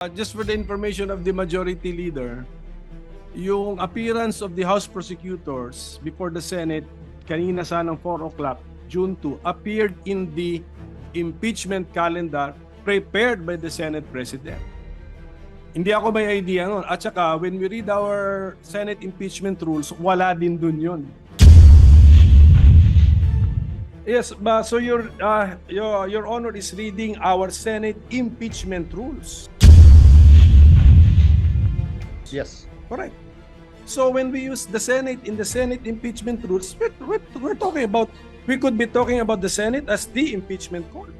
Just for the information of the majority leader, yung appearance of the House prosecutors before the Senate kanina sanang 4 o'clock, June 2, appeared in the impeachment calendar prepared by the Senate President. Hindi ako may idea nun. At saka, when we read our Senate impeachment rules, wala din dun yun. Yes, but so your Honor is reading our Senate impeachment rules. Yes. Correct. So when we use the Senate in the Senate impeachment rules, we're talking about, we could be talking about the Senate as the impeachment court.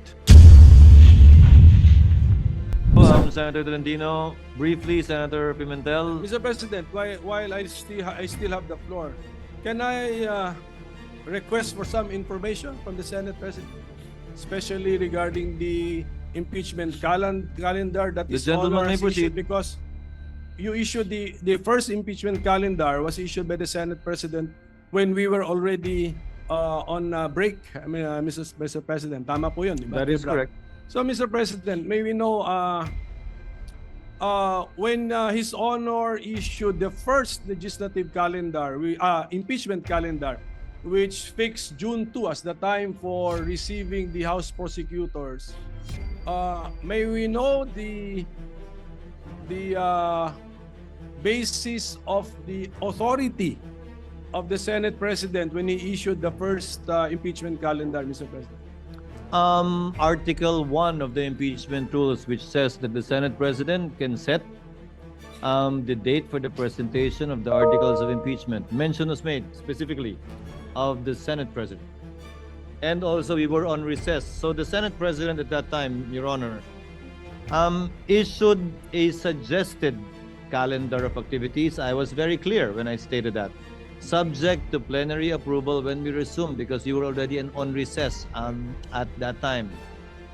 Senator Tolentino, briefly, Senator Pimentel. Mr. President, while I still have the floor, can I request for some information from the Senate President, especially regarding the impeachment calendar that is issued, because you issued the first impeachment calendar was issued by the Senate President when we were already on break. I mean, Mr. President, tama po yun, di ba? That is correct. So, Mr. President, may we know when His Honor issued the first legislative calendar, impeachment calendar, which fixed June 2 as the time for receiving the House prosecutors, may we know the basis of the authority of the Senate President when he issued the first impeachment calendar, Mr. President? Article 1 of the impeachment rules, which says that the Senate President can set the date for the presentation of the articles of impeachment. Mention was made specifically of the Senate President. And also we were on recess. So the Senate President at that time, Your Honor, issued a suggested calendar of activities. I was very clear when I stated that. Subject to plenary approval when we resume, because you were already on recess at that time.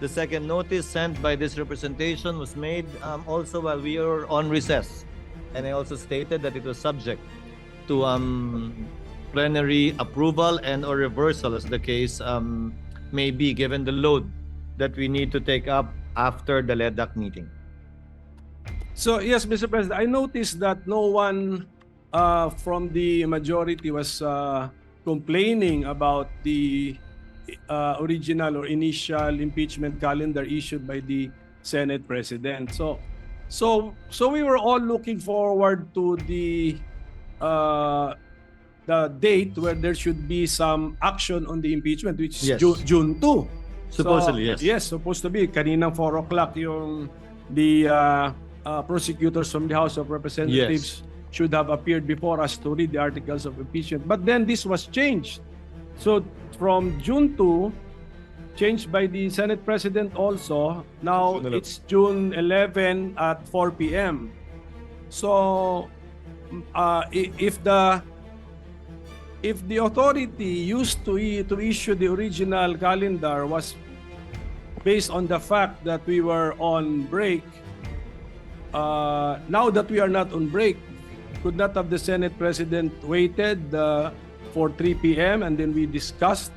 The second notice sent by this representation was made also while we were on recess. And I also stated that it was subject to plenary approval and or reversal, as the case may be, given the load that we need to take up after the LEDAC meeting. So, yes, Mr. President, I noticed that no one from the majority was complaining about the original or initial impeachment calendar issued by the Senate President. So we were all looking forward to the date where there should be some action on the impeachment, which is Yes. June 2. Supposedly, yes. Yes, supposed to be. Kaninang 4 o'clock yung the prosecutors from the House of Representatives should have appeared before us to read the articles of impeachment. But then this was changed. So from June 2, changed by the Senate President also, now it's June 11 at 4 p.m. So if the authority used to issue the original calendar was based on the fact that we were on break, now that we are not on break, could not have the Senate President waited for 3 p.m. and then we discussed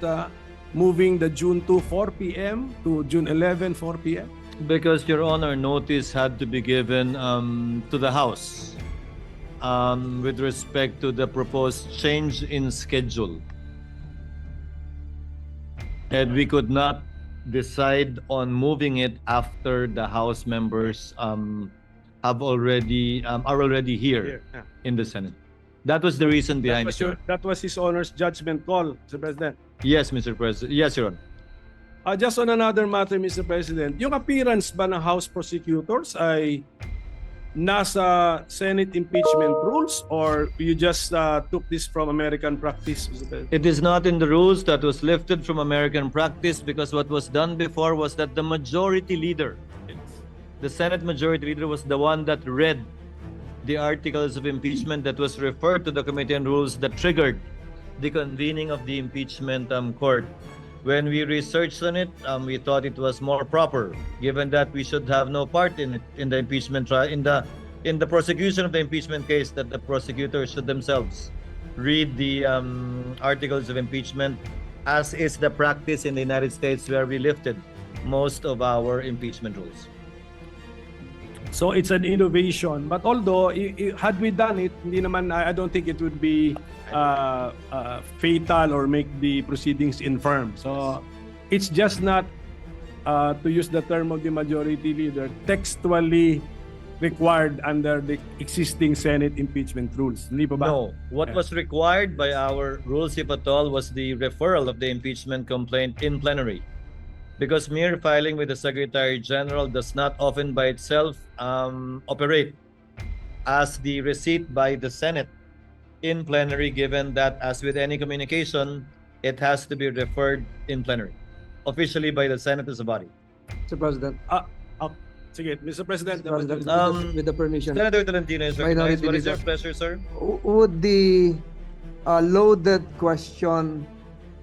moving the June 2 4 p.m. to June 11 4 p.m.? Because, Your Honor, notice had to be given to the House with respect to the proposed change in schedule. And we could not decide on moving it after the House members are already here in the Senate. That was the reason behind it. That was His Honor's judgment call, Mr. President. Yes, Mr. President. Yes, Your Honor. Just on another matter, Mr. President, yung appearance ba ng House prosecutors ay nasa Senate impeachment rules, or you just took this from American practice, Mr. President? It is not in the rules. That was lifted from American practice, because what was done before was that the majority leader, the Senate majority leader, was the one that read the articles of impeachment that was referred to the Committee on Rules that triggered the convening of the impeachment court. When we researched on it, we thought it was more proper, given that we should have no part in it, in the impeachment trial, in the prosecution of the impeachment case, that the prosecutors should themselves read the articles of impeachment, as is the practice in the United States, where we lifted most of our impeachment rules. So it's an innovation. But although, had we done it, hindi naman, I don't think it would be fatal or make the proceedings infirm. So it's just not, to use the term of the majority leader, textually required under the existing Senate impeachment rules. Hindi pa ba? No. What was required by our rules, if at all, was the referral of the impeachment complaint in plenary. Because mere filing with the Secretary General does not often by itself operate as the receipt by the Senate in plenary, given that, as with any communication, it has to be referred in plenary, officially by the Senate as a body. Mr. President, Sige, Mr. President. Mr. President, with the permission, Senator Tolentino is recognized. Minority What is your Leader. pleasure, sir? Would the loaded question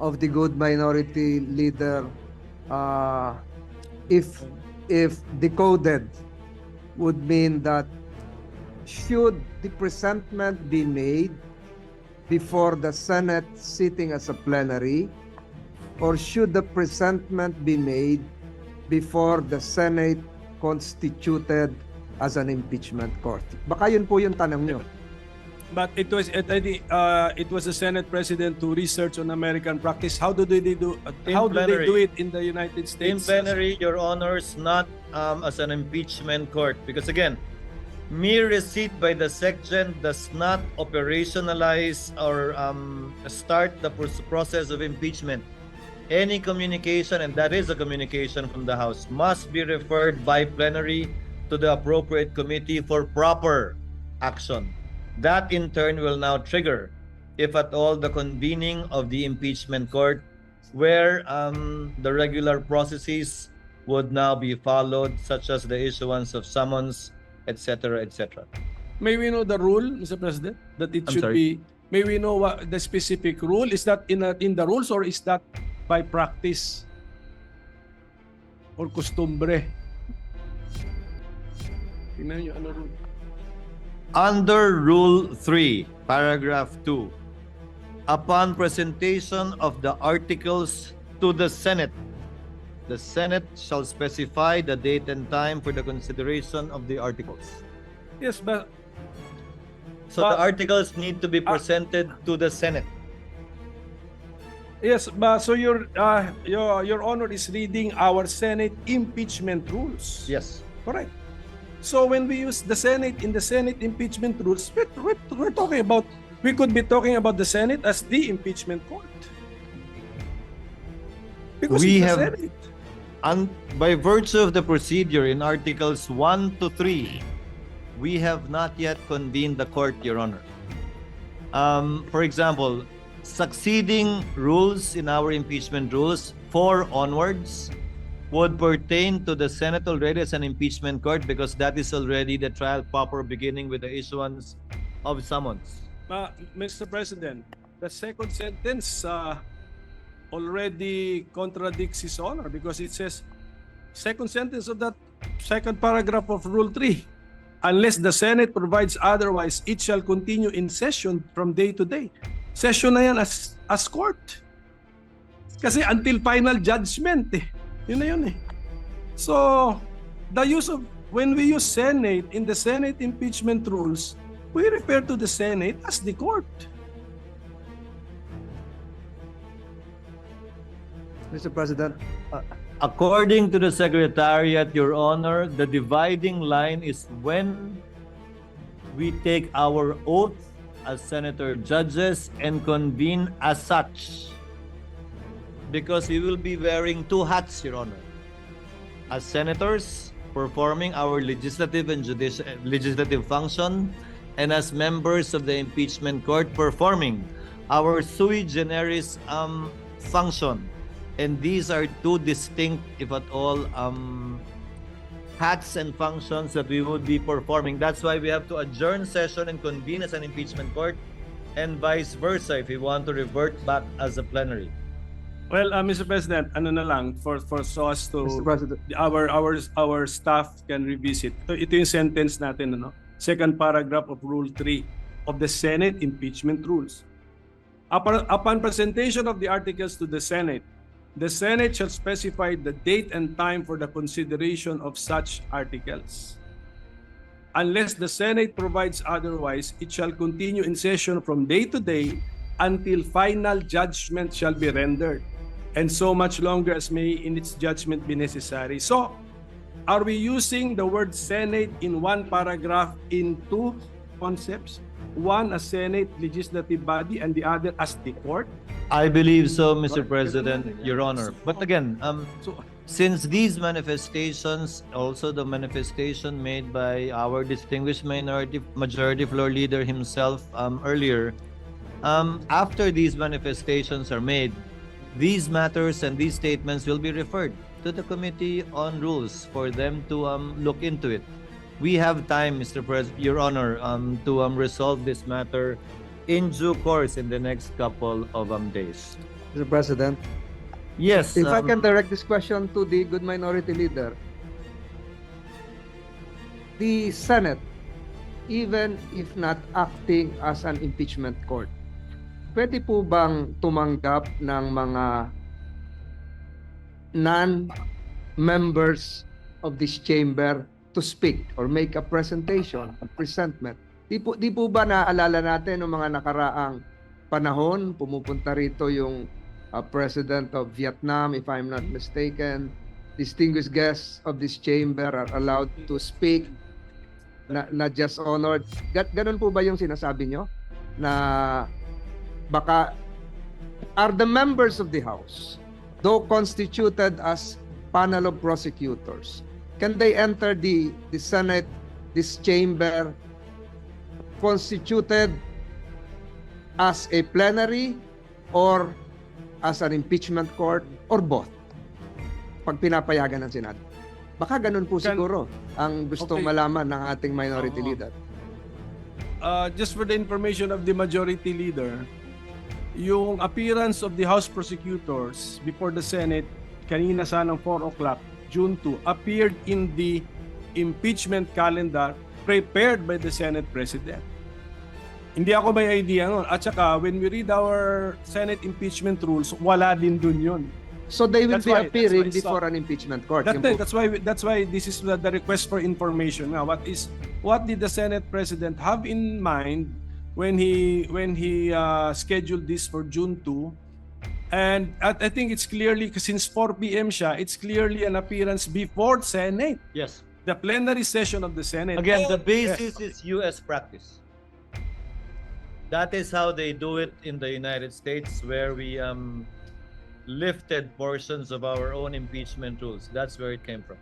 of the good minority leader, if decoded, would mean that should the presentment be made before the Senate sitting as a plenary, or should the presentment be made before the Senate constituted as an impeachment court? Baka yun po yung tanong nyo. But it was the Senate President to research on American practice. How do they do? How do they do it in the United In States? plenary, Your Honors, not as an impeachment court. Because again, mere receipt by the SecGen does not operationalize or start the process of impeachment. Any communication, and that is a communication from the House, must be referred by plenary to the appropriate committee for proper action. That in turn will now trigger, if at all, the convening of the impeachment court, where the regular processes would now be followed, such as the issuance of summons, etc., etc. May we know the rule, Mr. President, that it I'm should sorry? be? May we know what the specific rule is? That in the rules, or is that by practice or costumbre? Tingnan niyo ano rule. Under Rule 3, Paragraph 2, upon presentation of the articles to the Senate shall specify the date and time for the consideration of the articles. Yes, but So the articles need to be presented to the Senate. yes, but so your Honor is reading our Senate impeachment rules. Yes. Correct. So when we use the Senate in the Senate impeachment rules, we're talking about, we could be talking about the Senate as the impeachment court. Because We it's the have- Senate. And by virtue of the procedure in Articles 1 to 3, we have not yet convened the court, Your Honor. For example, succeeding rules in our impeachment rules, 4 onwards, would pertain to the Senate already as an impeachment court, because that is already the trial proper, beginning with the issuance of summons. Mr. President, the second sentence already contradicts His Honor, because it says, second sentence of that second paragraph of Rule 3, unless the Senate provides otherwise, it shall continue in session from day to day. Session na yan as court. Kasi until final judgment eh. Yun na yun eh. So, the use of, when we use Senate in the Senate impeachment rules, we refer to the Senate as the court. Mr. President, According to the Secretariat, Your Honor, the dividing line is when we take our oath as senator judges and convene as such. Because we will be wearing 2 hats, Your Honor. As senators, performing our legislative and legislative function, and as members of the impeachment court, performing our sui generis function. And these are 2 distinct, if at all, hats and functions that we would be performing. That's why we have to adjourn session and convene as an impeachment court, and vice versa if we want to revert back as a plenary. Well, Mr. President, ano na lang for so as to Mr. President, our staff can revisit. Ito yung sentence natin, ano? Second paragraph of Rule 3 of the Senate impeachment rules. Upon presentation of the articles to the Senate shall specify the date and time for the consideration of such articles. Unless the Senate provides otherwise, it shall continue in session from day to day until final judgment shall be rendered, and so much longer as may in its judgment be necessary. So, are we using the word Senate in one paragraph in two concepts? One as Senate, legislative body, and the other as the court? I believe so, Mr. President, Your Honor. But again, So, since these manifestations, also the manifestation made by our distinguished majority floor leader himself earlier, after these manifestations are made, these matters and these statements will be referred to the Committee on Rules for them to look into it. We have time, Mr. President, Your Honor, to resolve this matter in due course in the next couple of days. Mr. President, Yes. if I can direct this question to the good minority leader, the Senate, even if not acting as an impeachment court, pwede po bang tumanggap ng mga non-members of this chamber to speak or make a presentation, a presentment? Di po ba naaalala natin ng mga nakaraang panahon, pumupunta rito yung President of Vietnam, if I'm not mistaken. Distinguished guests of this chamber are allowed to speak, not just honored. Ganun po ba yung sinasabi nyo? Na baka are the members of the House, though constituted as panel of prosecutors, can they enter the Senate, this chamber, constituted as a plenary or as an impeachment court or both? Pag pinapayagan ng Senado. Baka ganun po siguro ang gustong malaman ng ating minority leader. Just for the information of the majority leader, yung appearance of the House prosecutors before the Senate kanina sanang 4 o'clock, June 2, appeared in the impeachment calendar prepared by the Senate President. Hindi ako may idea nun. At saka, when we read our Senate impeachment rules, wala din dun yun. So they will That's be why- appearing that's why before an impeachment court. That's, Yun po. that's why this is the request for information. Now, what did the Senate President have in mind when he scheduled this for June 2? And I think it's clearly, since 4 p.m. siya, it's clearly an appearance before Senate, Yes. the plenary session of the Senate. Again, the Yes. basis is U.S. practice. That is how they do it in the United States, where we lifted portions of our own impeachment rules. That's where it came from.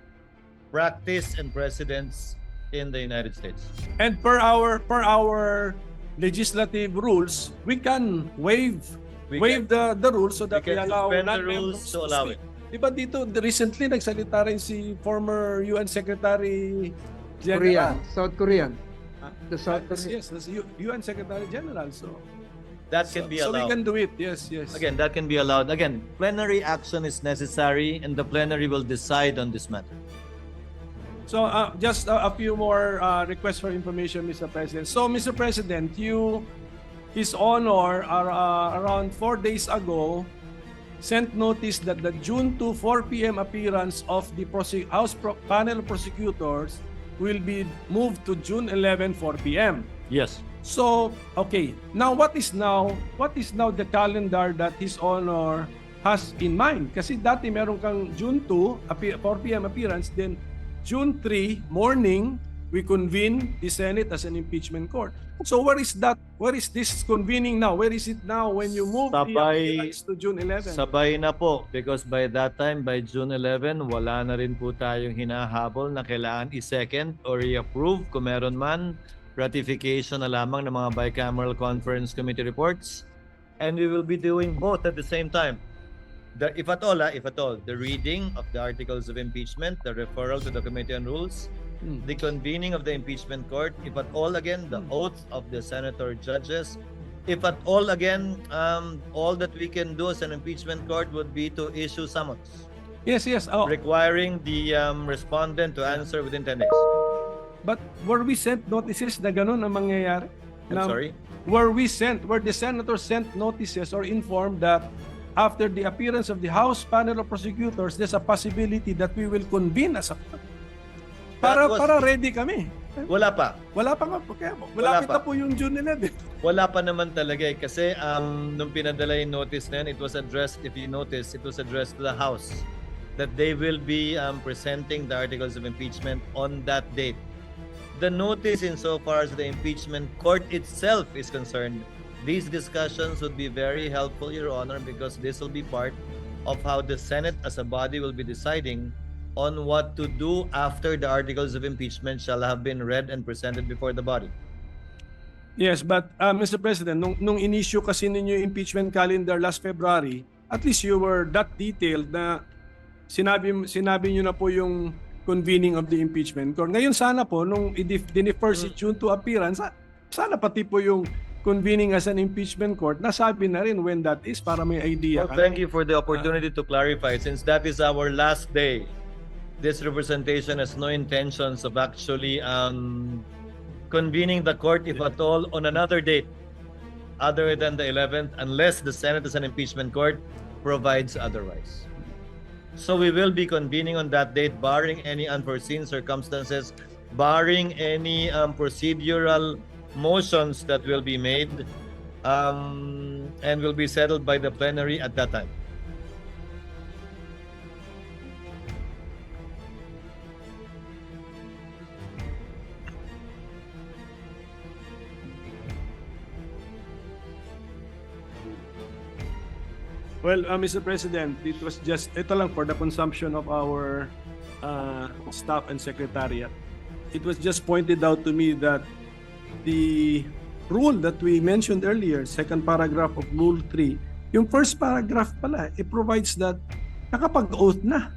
Practice and precedents in the United States. And per our legislative rules, we can waive the rules so that we can allow suspend the non-members rules to allow speak. Diba dito, recently nagsalita rin si former UN Secretary General. Korean, South Korean. Ah, The South Korean. Yes, that's UN Secretary General. So That can be so we allowed. can do it. Yes. Again, that can be allowed. Again, plenary action is necessary, and the plenary will decide on this matter. So just a few more requests for information, Mr. President. So, Mr. President, His Honor, around 4 days ago, sent notice that the June 2, 4 p.m. appearance of the House panel of prosecutors will be moved to June 11, 4 p.m. Yes. So, okay. Now, what is now the calendar that His Honor has in mind? Kasi dati meron kang June 2, 4 p.m. appearance, then June 3, morning, we convene the Senate as an impeachment court. So where is that? Where is this convening now? Where is it now when you move the appearance to June 11? Sabay na po, because by that time, by June 11, wala na rin po tayong hinahabol na kailangan i-second or i-approve kung meron man, ratification na lamang ng mga bicameral conference committee reports. And we will be doing both at the same time. If at all, the reading of the articles of impeachment, the referral to the Committee on Rules, the convening of the impeachment court, if at all again, the oath of the senator judges, if at all again, all that we can do as an impeachment court would be to issue summons. Yes. Oh, Requiring the respondent to answer within 10 days. but were we sent notices na ganun ang mangyayari? I'm sorry? Were the senators sent notices or informed that after the appearance of the House panel of prosecutors, there's a possibility that we will convene as a para ready kami. Wala pa. Wala pa nga po. Kaya Wala malapit pa. na po yung June 11. Wala pa naman talaga eh. Kasi nung pinadala yung notice na yun, it was addressed, if you notice, it was addressed to the House that they will be presenting the articles of impeachment on that date. The notice insofar as the impeachment court itself is concerned, these discussions would be very helpful, Your Honor, because this will be part of how the Senate as a body will be deciding on what to do after the articles of impeachment shall have been read and presented before the body. Yes, but Mr. President, nung in-issue kasi ninyo yung impeachment calendar last February, at least you were that detailed na sinabi nyo na po yung convening of the impeachment court. Ngayon sana po, nung i-defer si June to appearance, sana pati po yung convening as an impeachment court, nasabi na rin when that is para may idea. Well, thank you for the opportunity to clarify. Since that is our last day, this representation has no intentions of actually convening the court, if at all, on another date other than the 11th, unless the Senate as an impeachment court provides otherwise. So we will be convening on that date, barring any unforeseen circumstances, barring any procedural motions that will be made and will be settled by the plenary at that time. Well, Mr. President, it was just, ito lang for the consumption of our staff and secretariat. It was just pointed out to me that the rule that we mentioned earlier, second paragraph of Rule 3, yung first paragraph pala, it provides that nakapag-oath na.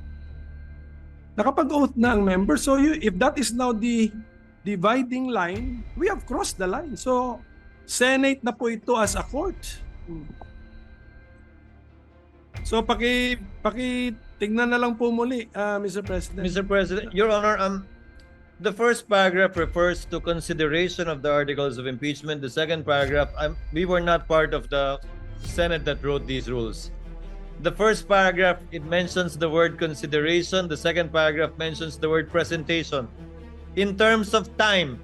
Nakapag-oath na ang member. So if that is now the dividing line, we have crossed the line. So, Senate na po ito as a court. So tignan na lang po muli, Mr. President. Mr. President, Your Honor, the first paragraph refers to consideration of the articles of impeachment. The second paragraph, we were not part of the Senate that wrote these rules. The first paragraph, it mentions the word consideration. The second paragraph mentions the word presentation. In terms of time,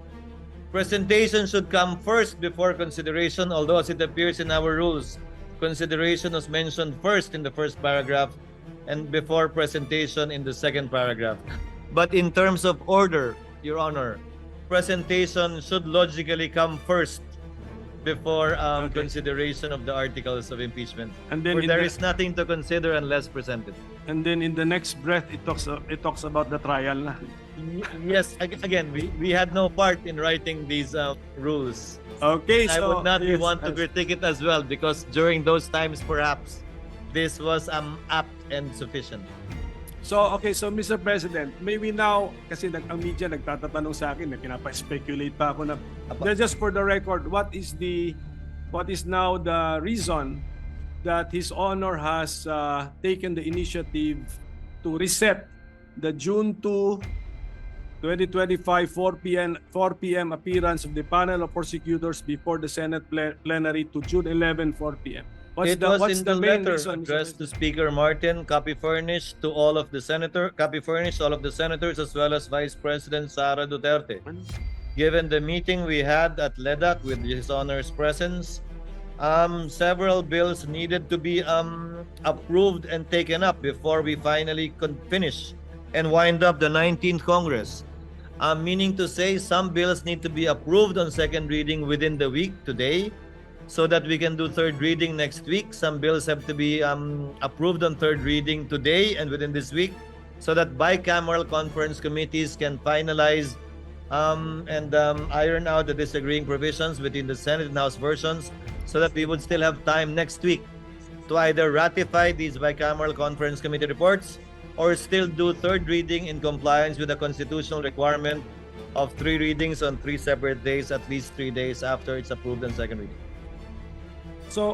presentation should come first before consideration, although as it appears in our rules, consideration was mentioned first in the first paragraph and before presentation in the second paragraph. But in terms of order, Your Honor, presentation should logically come first before consideration of the articles of impeachment. And then For there is nothing to consider unless presented. And then in the next breath, it talks about the trial na. Yes, again, we had no part in writing these rules. Okay, I so would not yes, want to critique it as well because during those times, perhaps, this was apt and sufficient. So, okay, so Mr. President, may we now, kasi ang media nagtatatanong sa akin, na pinapa-speculate pa ako na, just for the record, what is now the reason that His Honor has taken the initiative to reset the June 2, 2025 4 p.m. appearance of the panel of prosecutors before the Senate plenary to June 11, 4 p.m. What's the main letter reason, Mr. addressed to President? Speaker Martin, copy furnished to all of the senators as well as Vice President Sara Duterte. Given the meeting we had at LEDAC with His Honor's presence, several bills needed to be approved and taken up before we finally finish and wind up the 19th Congress. Meaning to say, some bills need to be approved on second reading within the week today, so that we can do third reading next week. Some bills have to be approved on third reading today and within this week, so that bicameral conference committees can finalize and iron out the disagreeing provisions between the Senate and House versions, so that we would still have time next week to either ratify these bicameral conference committee reports or still do third reading in compliance with the constitutional requirement of 3 readings on 3 separate days, at least 3 days after it's approved on second reading. So,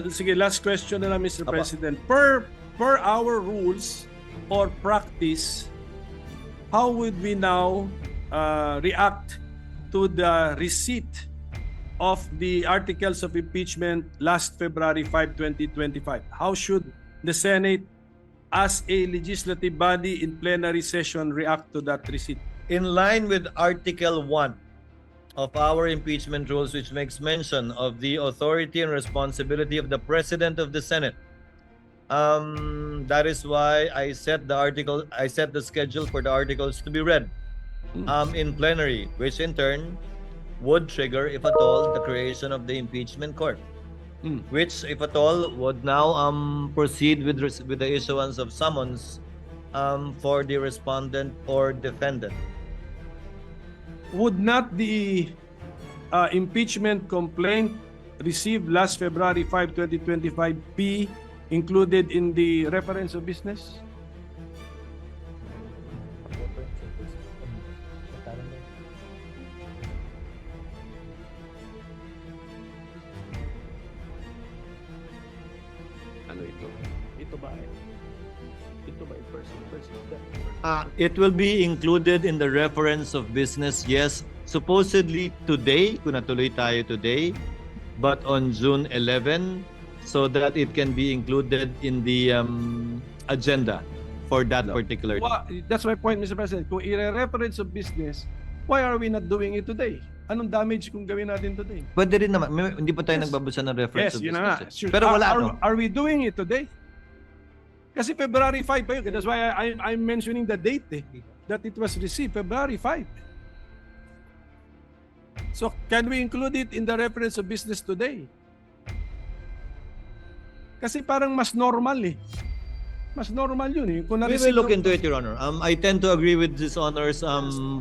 sige, last question na lang, Mr. Apa. President. Per our rules or practice, how would we now react to the receipt of the articles of impeachment last February 5, 2025? How should the Senate as a legislative body in plenary session react to that receipt? in line with Article 1 of our impeachment rules, which makes mention of the authority and responsibility of the President of the Senate. That is why I set the schedule for the articles to be read in plenary, which in turn would trigger, if at all, the creation of the impeachment court, which, if at all, would now proceed with the issuance of summons for the respondent or defendant. Would not the impeachment complaint received last February 5, 2025 be included in the reference of business? Ano ito? Ito ba yung person? It will be included in the reference of business, yes. Supposedly today, kung natuloy tayo today, but on June 11, so that it can be included in the agenda for that particular day. That's my point, Mr. President. Kung i-reference of business, why are we not doing it today? Anong damage kung gawin natin today? Pwede rin naman. Hindi pa tayo Yes. nagbabasa ng reference Yes, of yun na business. nga. eh. Sure. Pero wala, no? Are we doing it today? Kasi February 5 pa yun. That's why I'm mentioning the date that it was received, February 5. So, can we include it in the reference of business today? Kasi parang mas normal eh. Mas normal yun eh. Kung We will look into it, Your Honor. I tend to agree with this Honor's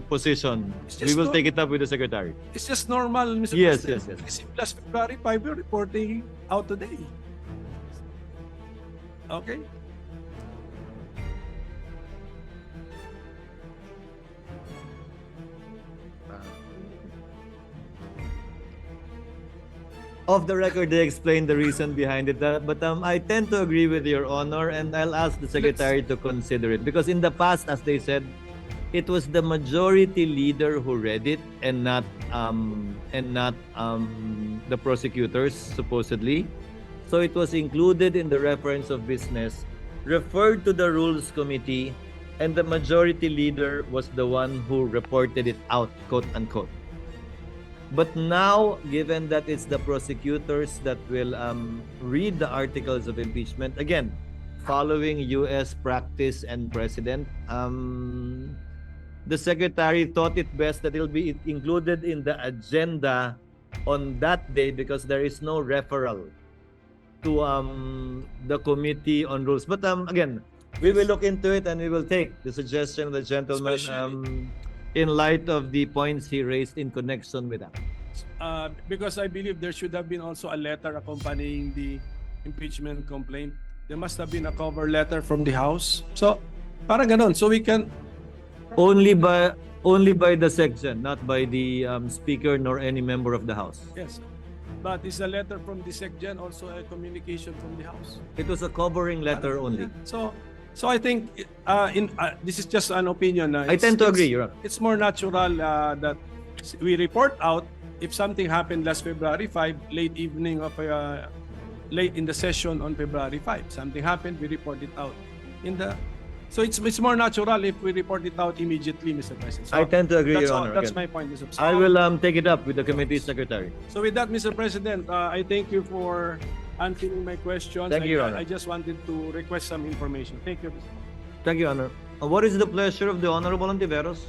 position. It's We just will no- take it up with the Secretary. It's just normal, Mr. Yes, President. yes, yes. Received last February 5, we're reporting out today. Okay? Off the record, they explained the reason behind it. But I tend to agree with Your Honor, and I'll ask the Secretary to consider it. Because in the past, as they said, it was the majority leader who read it, and not the prosecutors, supposedly. So it was included in the reference of business, referred to the Rules Committee, and the majority leader was the one who reported it out, quote unquote. But now, given that it's the prosecutors that will read the articles of impeachment, again, following U.S. practice and precedent, the Secretary thought it best that it'll be included in the agenda on that day because there is no referral to the Committee on Rules. But again, we will look into it and we will take the suggestion of the gentleman in light of the points he raised in connection with that. Because I believe there should have been also a letter accompanying the impeachment complaint. There must have been a cover letter from the House. So, parang ganon. So we can... Only by the section, not by the Speaker nor any member of the House. Yes. But is a letter from the SecGen also a communication from the House? It was a covering letter only. So I think this is just an opinion. I tend to agree, Your Honor. It's more natural that we report out if something happened last February 5, late evening of late in the session on February 5. Something happened, we report it out. So it's more natural if we report it out immediately, Mr. President. So I tend to agree, that's Your all- Honor. That's Again, my point, Mr. President. I will take it up with the committee secretary. So with that, Mr. President, I thank you for answering my questions. Thank you, Your Honor. I just wanted to request some information. Thank you, Mr. Thank you, Honor. What is the pleasure of the Honorable Ontiveros?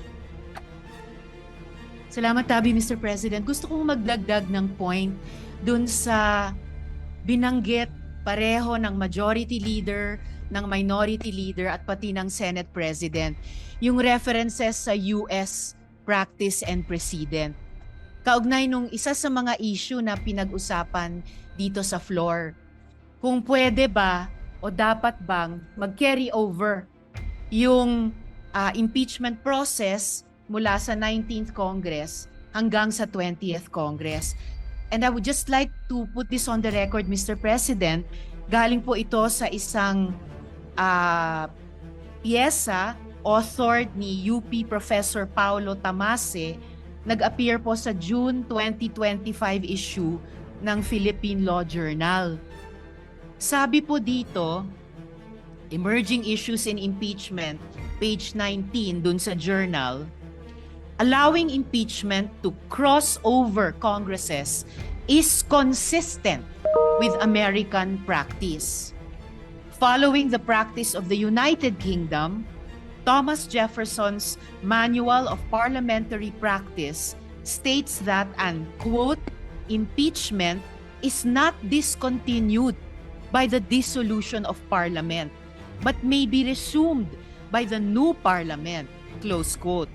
Salamat, Tabi, Mr. President. Gusto kong magdagdag ng point dun sa binanggit pareho ng majority leader, ng minority leader at pati ng Senate President. Yung references sa US practice and precedent. Kaugnay nung isa sa mga issue na pinag-usapan dito sa floor. Kung pwede ba o dapat bang mag-carry over yung impeachment process mula sa 19th Congress hanggang sa 20th Congress. And I would just like to put this on the record, Mr. President. Galing po ito sa isang piyesa authored ni UP Professor Paulo Tamase, nag-appear po sa June 2025 issue ng Philippine Law Journal. Sabi po dito, Emerging Issues in Impeachment, page 19 dun sa journal, allowing impeachment to cross over Congresses is consistent with American practice. Following the practice of the United Kingdom, Thomas Jefferson's Manual of Parliamentary Practice states that an, quote, impeachment is not discontinued by the dissolution of Parliament, but may be resumed by the new Parliament, close quote.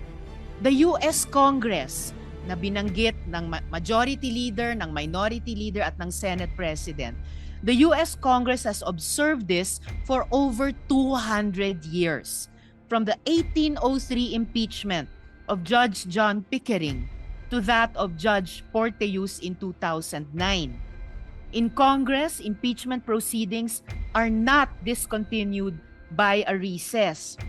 The U.S. Congress na binanggit ng Majority Leader, ng Minority Leader at ng Senate President, the U.S. Congress has observed this for over 200 years. From the 1803 impeachment of Judge John Pickering to that of Judge Porteus in 2009. In Congress, impeachment proceedings are not discontinued by a recess.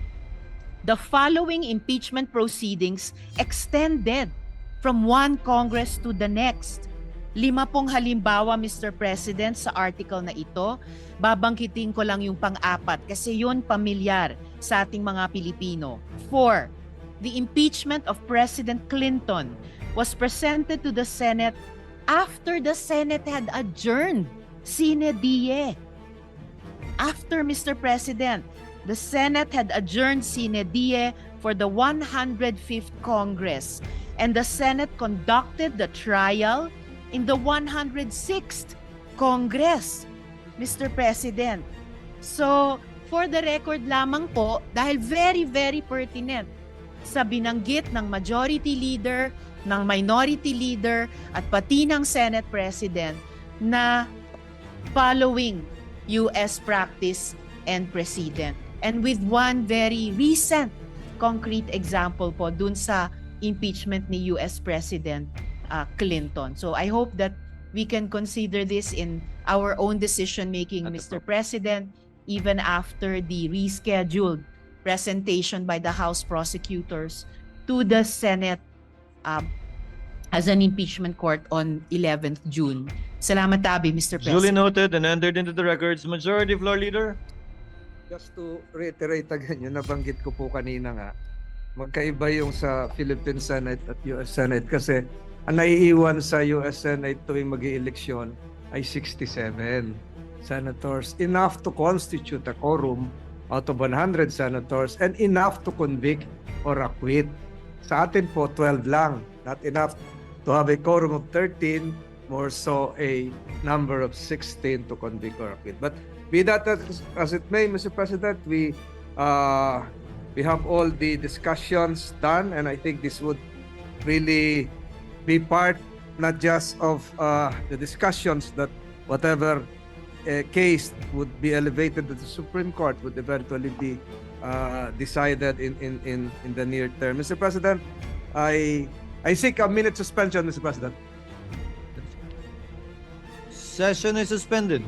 The following impeachment proceedings extended from one Congress to the next. 5 pong halimbawa, Mr. President, sa article na ito. Babangkitin ko lang yung pang-apat kasi yun pamilyar sa ating mga Pilipino. 4. The impeachment of President Clinton was presented to the Senate after the Senate had adjourned sine die. After, Mr. President, the Senate had adjourned sine die for the 105th Congress, and the Senate conducted the trial in the 106th Congress, Mr. President. So, for the record lamang po, dahil very, very pertinent sa binanggit ng Majority Leader, ng Minority Leader, at pati ng Senate President na following U.S. practice and precedent. And with one very recent concrete example po dun sa impeachment ni U.S. President Clinton. So I hope that we can consider this in our own decision-making, Mr. President, even after the rescheduled presentation by the House prosecutors to the Senate as an impeachment court on 11th June. Salamat tabi, Mr. President. Duly noted and entered into the records. Majority Floor Leader. Just to reiterate again, yung nabanggit ko po kanina nga, magkaiba yung sa Philippine Senate at US Senate kasi ang naiiwan sa US Senate tuwing mag-ieleksyon ay 67 senators, enough to constitute a quorum out of 100 senators and enough to convict or acquit. Sa atin po, 12 lang. Not enough to have a quorum of 13, more so a number of 16 to convict or acquit. But be that as it may, Mr. President, we have all the discussions done, and I think this would really be part not just of the discussions that whatever case would be elevated to the Supreme Court would eventually be decided in the near term. Mr. President, I seek a minute suspension, Mr. President. Session is suspended.